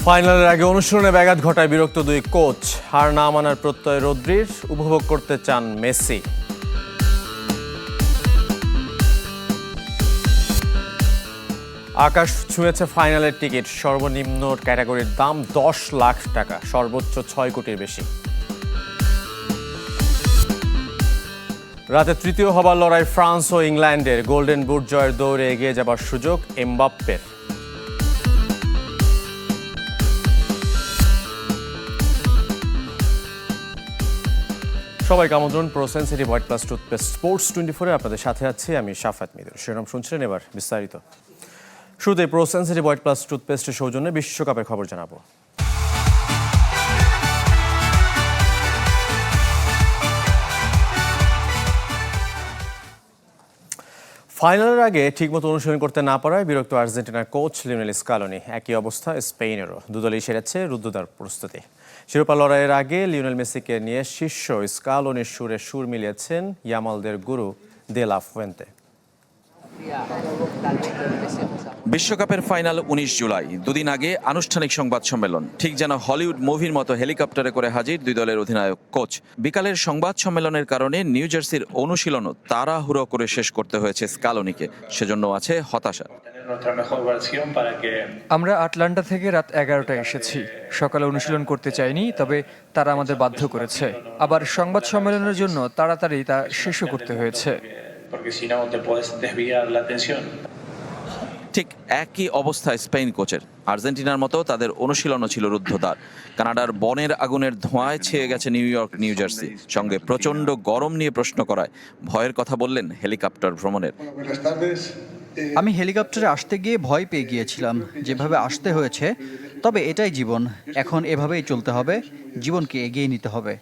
ফাইনালের আগে অনুশীলনে ব্যাঘাত ঘটায় বিরক্ত দুই কোচ। হার না মানার প্রত্যয় রদ্রির, উপভোগ করতে চান মেসি। আকাশ ছুঁয়েছে ফাইনালের টিকিট। সর্বনিম্ন ক্যাটাগরির দাম 10 লাখ টাকা, সর্বোচ্চ 6 কোটির বেশি। রাতে তৃতীয় হবার লড়াই ফ্রান্স ও ইংল্যান্ডের। গোল্ডেন বুট জয়ের দৌড়ে এগিয়ে যাবার সুযোগ এমবাপ্পের। সবাইকে আমন্ত্রণ pro sensitive white plus toothpaste sports 24-এ আপনাদের সাথে আছি আমি শাফাত মিদুর। শিরোনাম শুনছিলেন, এবার বিস্তারিত। শুরুতে প্রো সেনসিটিভ হোয়াইট প্লাস টুথপেস্টের সৌজন্যে বিশ্বকাপের খবর জানাবো। ফাইনালের আগে ঠিকমতো অনুশীলন করতে না পারায় বিরক্ত আর্জেন্টিনার কোচ লিওনেল স্কালোনি। একই অবস্থা স্পেনেরও। দুদলই সেরেছে রুদ্ধদ্বার প্রস্তুতি। শিরোপা লড়াইয়ের আগে লিওনেল মেসিকে নিয়ে শীর্ষ স্কালোনির সুরে সুর মিলিয়েছেন ইয়ামালদের গুরু দে লা ফুয়েন্তে। বিশ্বকাপের ফাইনাল 19 জুলাই। দুদিন আগে আনুষ্ঠানিক সংবাদ সম্মেলন। ঠিক যেন হলিউড মুভির মতো হেলিকপ্টারে করে হাজির দুই দলের অধিনায়ক কোচ। বিকালের সংবাদ সম্মেলনের কারণে নিউ জার্সির অনুশীলনও তাড়াহুড়ো করে শেষ করতে হয়েছে স্কালোনিকে। সেজন্য আছে হতাশা। আমরা আটলান্টা থেকে রাত 11টায় এসেছি। সকালে অনুশীলন করতে চাইনি, তবে তারা আমাদের বাধ্য করেছে। আবার সংবাদ সম্মেলনের জন্য তাড়াতাড়ি তা শেষও করতে হয়েছে। ঠিক একই অবস্থা স্পেন কোচের। আর্জেন্টিনার মতো তাদের অনুশীলনও ছিল রুদ্ধদ্বার। কানাডার বনের আগুনের ধোঁয়ায় ছেয়ে গেছে নিউ ইয়র্ক, নিউ জার্সি। সঙ্গে প্রচণ্ড গরম নিয়ে প্রশ্ন করায় ভয়ের কথা বললেন হেলিকপ্টার ভ্রমণের। আমি হেলিকপ্টারে আসতে গিয়ে ভয় পেয়ে গিয়েছিলাম, যেভাবে আসতে হয়েছে। তবে এটাই জীবন, এখন এভাবেই চলতে হবে, জীবনকে এগিয়ে নিতে হবে।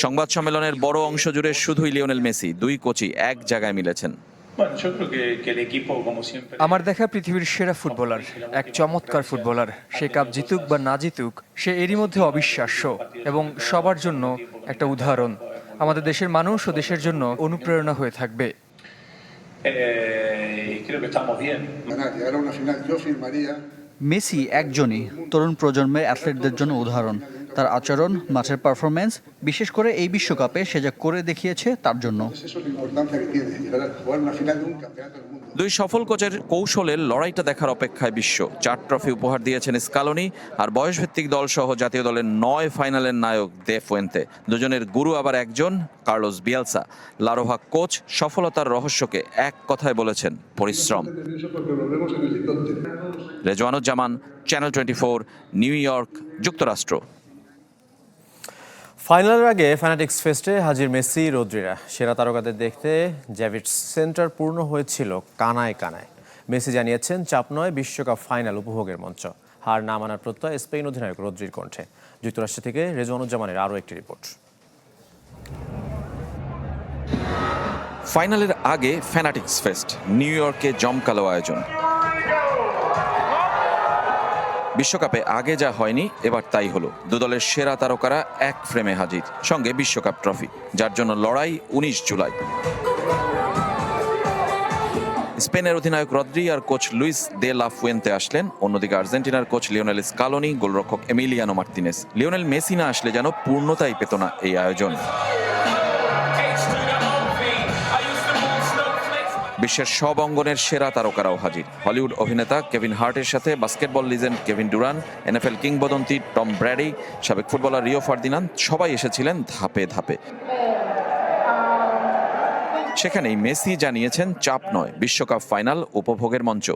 সংবাদ সম্মেলনের বড় অংশ জুড়ে শুধুই লিওনেল মেসি। দুই কোচই এক জায়গায় মিলেছেন। আমার দেখা পৃথিবীর সেরা ফুটবলার, এক চমৎকার ফুটবলার। সে কাপ জিতুক বা না জিতুক, সে এরই মধ্যে অবিশ্বাস্য এবং সবার জন্য একটা উদাহরণ। আমাদের দেশের মানুষ ও দেশের জন্য অনুপ্রেরণা হয়ে থাকবে। মেসি একজনই তরুণ প্রজন্মের অ্যাথলেটদের জন্য উদাহরণ। তার আচরণ, মাঠের পারফরমেন্স, বিশেষ করে এই বিশ্বকাপে সে যা করে দেখিয়েছে তার জন্য। দুই সফল কোচের কৌশলের লড়াইটা দেখার অপেক্ষায় বিশ্ব। 4 ট্রফি উপহার দিয়েছেন স্কালোনি, আর বয়সভিত্তিক দল সহ জাতীয় দলের 9 ফাইনালের নায়ক দে ফুয়েন্তে। দুজনের গুরু আবার একজন, কার্লোস বিয়েলসা। লারোহা কোচ সফলতার রহস্যকে এক কথায় বলেছেন পরিশ্রম। রেজওয়ানুজ্জামান, চ্যানেল 24, নিউ ইয়র্ক, যুক্তরাষ্ট্র। ফাইনালের আগে ফ্যানাটিক্স ফেস্টে হাজির মেসি, রদ্রিরা। সেরা তারকাদের দেখতে জ্যাভিটস সেন্টার পূর্ণ হয়েছিল কানায় কানায়। মেসি জানিয়েছেন, চাপ নয়, বিশ্বকাপ ফাইনাল উপভোগের মঞ্চ। হার না মানার প্রত্যয় স্পেন অধিনায়ক রদ্রির কণ্ঠে। যুক্তরাষ্ট্র থেকে রেজওয়ানুজ্জামানের আরও একটি রিপোর্ট। ফাইনালের আগে ফ্যানাটিক্স ফেস্ট, নিউ ইয়র্কে জমকালো আয়োজন। বিশ্বকাপে আগে যা হয়নি এবার তাই হলো। দুদলের সেরা তারকারা এক ফ্রেমে হাজির, সঙ্গে বিশ্বকাপ ট্রফি, যার জন্য লড়াই 19 জুলাই। স্পেনের অধিনায়ক রদ্রি আর coach Luis de la Fuente আসলেন। অন্যদিকে আর্জেন্টিনার কোচ লিওনেল স্কালোনি, গোলরক্ষক এমিলিয়ানো মার্তিনেস। লিওনেল মেসি না আসলে যেন পূর্ণতাই পেত না এই আয়োজন। বিশ্বের সব অঙ্গনের সেরা তারকারাও হাজির। হলিউড অভিনেতা কেভিন হার্টের সাথে basketball legend Kevin Durant, NFL কিংবদন্তি টম ব্র্যাডি, সাবেক ফুটবলার রিও ফার্দিনান্দ, সবাই এসেছিলেন ধাপে ধাপে। সেখানেই মেসি জানিয়েছেন, চাপ নয়, বিশ্বকাপ ফাইনাল উপভোগের মঞ্চ।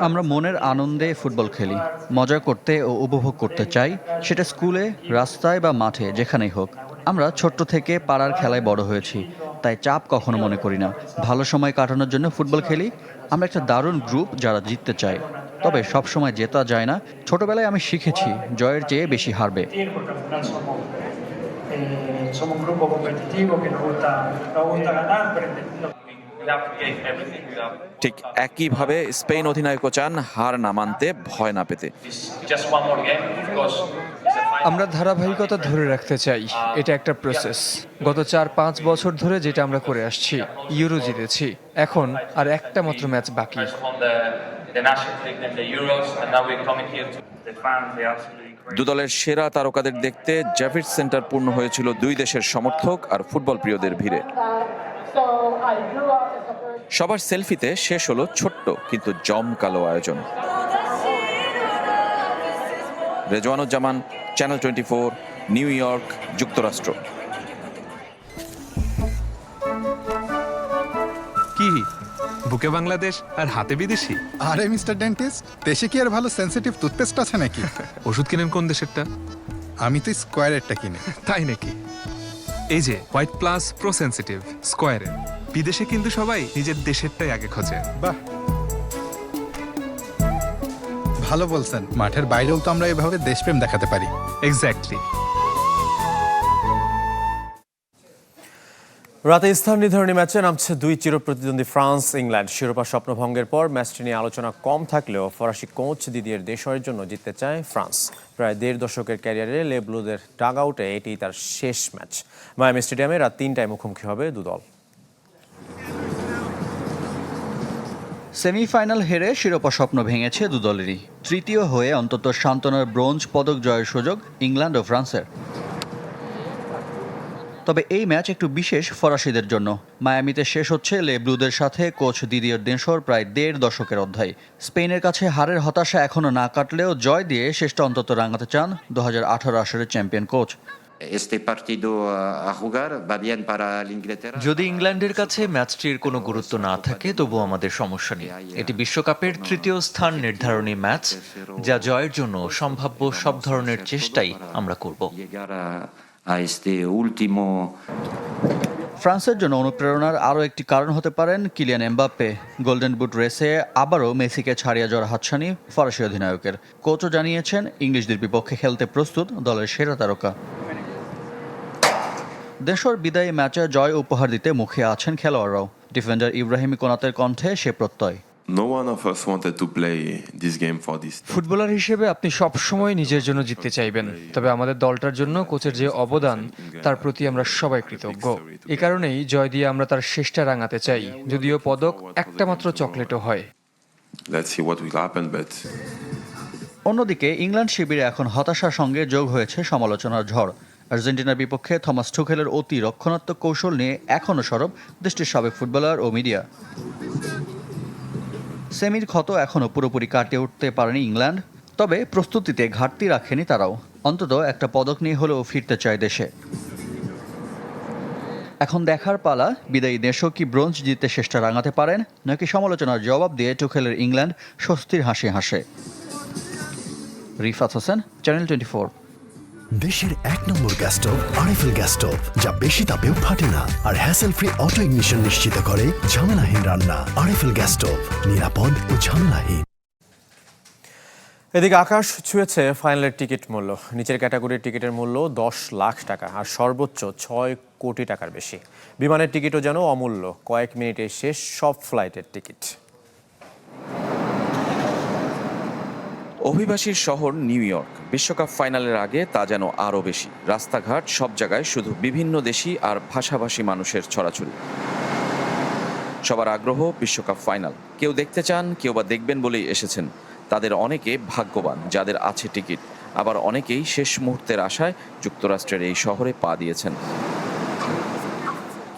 আমরা মনের আনন্দে ফুটবল খেলি, মজা করতে ও উপভোগ করতে চাই, সেটা স্কুলে, রাস্তায় বা মাঠে, যেখানেই হোক। আমরা ছোট্ট থেকে পাড়ার খেলায় বড় হয়েছি, তাই চাপ কখনো মনে করি না। ভালো সময় কাটানোর জন্য ফুটবল খেলি। আমরা একটা দারুণ গ্রুপ যারা জিততে চায়, তবে সব সময় জেতা যায় না। ছোটবেলায় আমি শিখেছি, জয়ের চেয়ে বেশি হারবে। ঠিক একইভাবে স্পেন অধিনায়কও চান হার না মানতে, ভয় না পেতে। আমরা ধারাবাহিকতা ধরে রাখতে চাই, এটা একটা প্রসেস। গত 4-5 বছর ধরে যেটা আমরা করে আসছি, ইউরো জিতেছি, এখন আর একটা মাত্র ম্যাচ বাকি। দু দলের সেরা তারকাদের দেখতে জ্যাভিড সেন্টার পূর্ণ হয়েছিল দুই দেশের সমর্থক আর ফুটবল প্রিয়দের ভিড়ে। সবার সেলফিতে শেষ হলো ছোট্ট কিন্তু জমকালো আয়োজন। রেজওয়ানুজ্জামান, চ্যানেল 24, নিউ ইয়র্ক, যুক্তরাষ্ট্র। কি বুকে বাংলাদেশ আর হাতে বিদেশি? আরে মিস্টার ডেন্টিস্ট, দেশে কি আর ভালো সেনসিটিভ টুথপেস্ট আছে নাকি? ওষুধ কিনেন কোন দেশেরটা? আমি তো স্কোয়ারেরটা কিনি। তাই নাকি? এই যে হোয়াইট প্লাস প্রো সেনসিটিভ স্কোয়ারের। বিদেশে কিন্তু সবাই নিজের দেশেরটাই আগে খোঁজে। বাহ, ভালো বলছেন। মাঠের বাইরেও তো আমরা এভাবে দেশপ্রেম দেখাতে পারি। এক্স্যাক্টলি। রাতে স্থান নির্ধারণী ম্যাচে নামছে দুই চিরপ্রতিদ্বন্দ্বী ফ্রান্স ইংল্যান্ড। শিরোপা স্বপ্নভঙ্গের পর ম্যাচটি নিয়ে আলোচনা কম থাকলেও ফরাসি কোচ দিদিয়ের দেশয়ের জন্য জিততে চায় ফ্রান্স। প্রায় 1.5 দশকের ক্যারিয়ারে লে ব্লুদের ডাগ আউটে এটি তার শেষ ম্যাচ। মায়ামি স্টেডিয়ামে রাত 3টায় মুখোমুখি হবে দুদল। সেমিফাইনাল হেরে শিরোপা স্বপ্ন ভেঙেছে দুদলেরই। তৃতীয় হয়ে অন্তত সান্ত্বনার ব্রোঞ্জ পদক জয়ের সুযোগ ইংল্যান্ড ও ফ্রান্সের। তবে এই ম্যাচ একটু বিশেষ ফরাসিদের জন্য। মায়ামিতে শেষ হচ্ছে লে ব্লুদের সাথে কোচ দিদিয়ের দেশর প্রায় 1.5 দশকের অধ্যায়। স্পেনের কাছে হারের হতাশা এখনও না কাটলেও জয় দিয়ে শেষটা অন্তত রাঙাতে চান 2018 আসরের চ্যাম্পিয়ন কোচ। যদি ইংল্যান্ডের কাছে ম্যাচটির কোনো গুরুত্ব না থাকে তবু আমাদের সমস্যা নেই। এটি বিশ্বকাপের তৃতীয় স্থান নির্ধারণী ম্যাচ, যা জয়ের জন্য সম্ভাব্য সব ধরনের চেষ্টাই আমরা করব। ফ্রান্সের জন্য অনুপ্রেরণার আরও একটি কারণ হতে পারেন কিলিয়ান এমবাপ্পে। গোল্ডেন বুট রেসে আবারও মেসিকে ছাড়িয়ে যাওয়ার হাতছানি ফরাসি অধিনায়কের। কোচও জানিয়েছেন ইংলিশদের বিপক্ষে খেলতে প্রস্তুত দলের সেরা তারকা। দেশর বিদায়ী ম্যাচে জয় উপহার দিতে মুখে আছেন খেলোয়াড়রাও। ডিফেন্ডার ইব্রাহিম কোনাতের কণ্ঠে সে প্রত্যয়। ফুটবলার হিসেবে আপনি সবসময় নিজের জন্য জিততে চাইবেন, তবে আমাদের দলটার জন্য কোচের যে অবদান তার প্রতি আমরা সবাই কৃতজ্ঞ। এ কারণেই জয় দিয়ে আমরা তার শেষটা রাঙাতে চাই, যদিও পদক একটা মাত্র চকলেটও হয়। অন্যদিকে ইংল্যান্ড শিবিরে এখন হতাশার সঙ্গে যোগ হয়েছে সমালোচনার ঝড়। আর্জেন্টিনার বিপক্ষে থমাস টুখেলের অতি রক্ষণাত্মক কৌশল নিয়ে এখনও সরব দেশটির সাবেক ফুটবলার ও মিডিয়া। সেমির ক্ষত এখনও পুরোপুরি কাটিয়ে উঠতে পারেনি ইংল্যান্ড, তবে প্রস্তুতিতে ঘাটতি রাখেনি তারাও। অন্তত একটা পদক নিয়ে হলেও ফিরতে চায় দেশে। এখন দেখার পালা, বিদায়ী দেশও কি ব্রোঞ্জ জিততে শেষটা রাঙাতে পারেন, নাকি সমালোচনার জবাব দিয়ে টুখেলের ইংল্যান্ড স্বস্তির হাসি হাসে। রিফাত হোসেন, চ্যানেল 24। দেশের 1 নম্বর gas stove RFL gas stove, যা বেশি তাপেও ফাটে না আর হ্যাসেল ফ্রি অটো ইগনিশন নিশ্চিত করে ঝামেলাহীন রান্না। আরএফএল গ্যাস স্টোভ, নিরাপদ ও ঝামেলাহীন। এদিকে আকাশ ছুঁয়েছে ফাইনালের টিকিট মূল্য। নিচের ক্যাটাগরির টিকিটের মূল্য 10 লাখ টাকা আর সর্বোচ্চ 6 কোটি টাকার বেশি। বিমানের টিকিটও যেন অমূল্য, কয়েক মিনিটে শেষ সব ফ্লাইটের টিকিট। অভিবাসীর শহর নিউ ইয়র্ক, বিশ্বকাপ ফাইনালের আগে তা যেন আরও বেশি। রাস্তাঘাট সব জায়গায় শুধু বিভিন্ন দেশি আর ভাষাভাষী মানুষের ছড়াছড়ি। সবার আগ্রহ বিশ্বকাপ ফাইনাল। কেউ দেখতে চান, কেউ বা দেখবেন বলেই এসেছেন। তাদের অনেকে ভাগ্যবান যাদের আছে টিকিট, আবার অনেকেই শেষ মুহূর্তের আশায় যুক্তরাষ্ট্রের এই শহরে পা দিয়েছেন।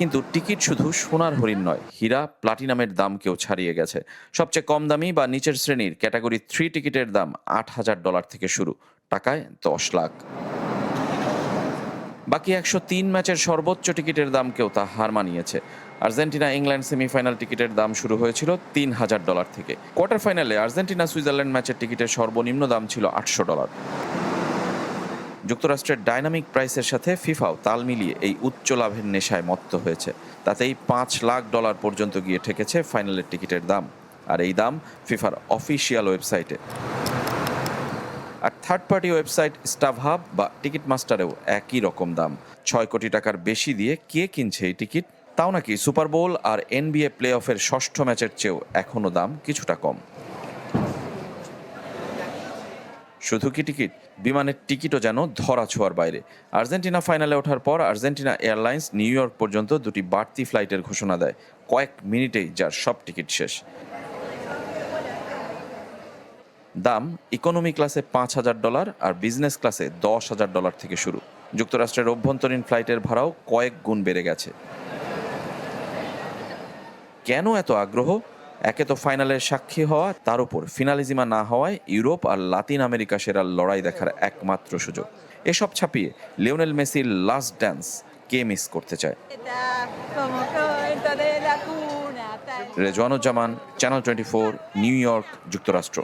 কিন্তু টিকিট শুধু সোনার হরিণ নয়, হীরা প্লাটিনামের দাম কেউ ছাড়িয়ে গেছে। সবচেয়ে কম দামি বা নিচের শ্রেণীর ক্যাটাগরি 3 টিকিটের দাম $8,000 থেকে শুরু, টাকায় 10 লাখ। বাকি 103 ম্যাচের সর্বোচ্চ টিকিটের দাম কেউ তা হার মানিয়েছে। আর্জেন্টিনা ইংল্যান্ড সেমিফাইনাল টিকিটের দাম শুরু হয়েছিল $3,000 থেকে। কোয়ার্টার ফাইনালে আর্জেন্টিনা সুইজারল্যান্ড ম্যাচের টিকিটের সর্বনিম্ন দাম ছিল $800। যুক্তরাষ্ট্রের ডাইনামিক প্রাইসের সাথে ফিফাও তাল মিলিয়ে এই উচ্চ লাভের নেশায় মত্ত হয়েছে। তাতেই $5 লাখ পর্যন্ত গিয়ে ঠেকেছে ফাইনালের টিকিটের দাম। আর এই দাম ফিফার অফিসিয়াল ওয়েবসাইটে। আর থার্ড পার্টি ওয়েবসাইট স্টাভহাব বা টিকিট মাস্টারেও একই রকম দাম। 6 কোটি টাকার বেশি দিয়ে কে কিনছে এই টিকিট, তাও নাকি সুপার বোল আর NBA প্লে অফের ষষ্ঠ ম্যাচের চেয়েও এখনও দাম কিছুটা কম। শুধু কি টিকিট, বিমানের টিকিটও যেন ধরা ছোঁয়ার বাইরে। আর্জেন্টিনা ফাইনালে ওঠার পর আর্জেন্টিনা এয়ারলাইন্স নিউ ইয়র্ক পর্যন্ত 2টি বাড়তি ফ্লাইটের ঘোষণা দেয় কয়েক মিনিটেই, যার সব টিকিট শেষ। দাম ইকোনমি ক্লাসে $5,000 আর বিজনেস ক্লাসে $10,000 থেকে শুরু। যুক্তরাষ্ট্রের অভ্যন্তরীণ ফ্লাইটের ভাড়াও কয়েক গুণ বেড়ে গেছে। কেন এত আগ্রহ? একে তো ফাইনালের সাক্ষী হওয়া, তার উপর ফিনালিজিমা না হওয়ায় ইউরোপ আর লাতিন আমেরিকা সেরার লড়াই দেখার একমাত্র সুযোগ। এসব ছাপিয়ে লিওনেল মেসির লাস্ট ড্যান্স কে মিস করতে চায়? রেজওয়ানুজ্জামান, চ্যানেল 24, নিউ ইয়র্ক, যুক্তরাষ্ট্র।